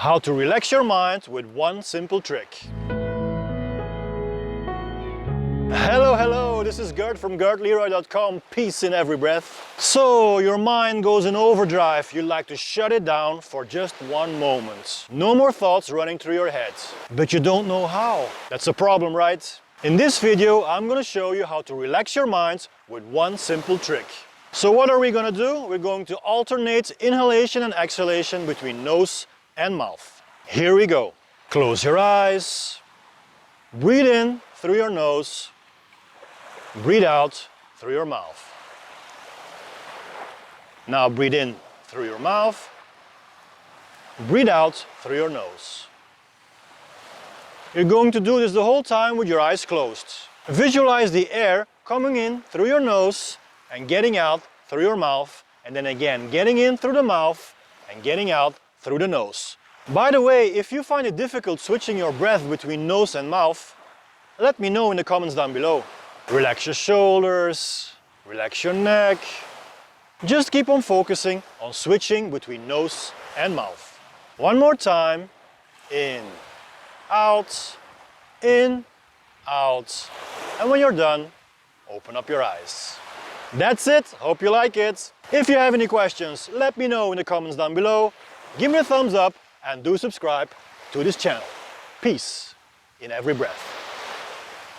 How to relax your mind with one simple trick. Hello, this is Gert from GertLeroy.com. Peace in every breath. So, your mind goes in overdrive. You like to shut it down for just one moment. No more thoughts running through your head. But you don't know how. That's a problem, right? In this video, I'm going to show you how to relax your mind with one simple trick. So what are we going to do? We're going to alternate inhalation and exhalation between nose and mouth. Here we go. Close your eyes. Breathe in through your nose. Breathe out through your mouth. Now breathe in through your mouth. Breathe out through your nose. You're going to do this the whole time with your eyes closed. Visualize the air coming in through your nose and getting out through your mouth, and then again getting in through the mouth and getting out through the nose. By the way, if you find it difficult switching your breath between nose and mouth, let me know in the comments down below. Relax your shoulders, relax your neck. Just keep on focusing on switching between nose and mouth. One more time. In, out, and when you're done, open up your eyes. That's it. Hope you like it. If you have any questions, let me know in the comments down below. Give me a thumbs up and do subscribe to this channel. Peace in every breath.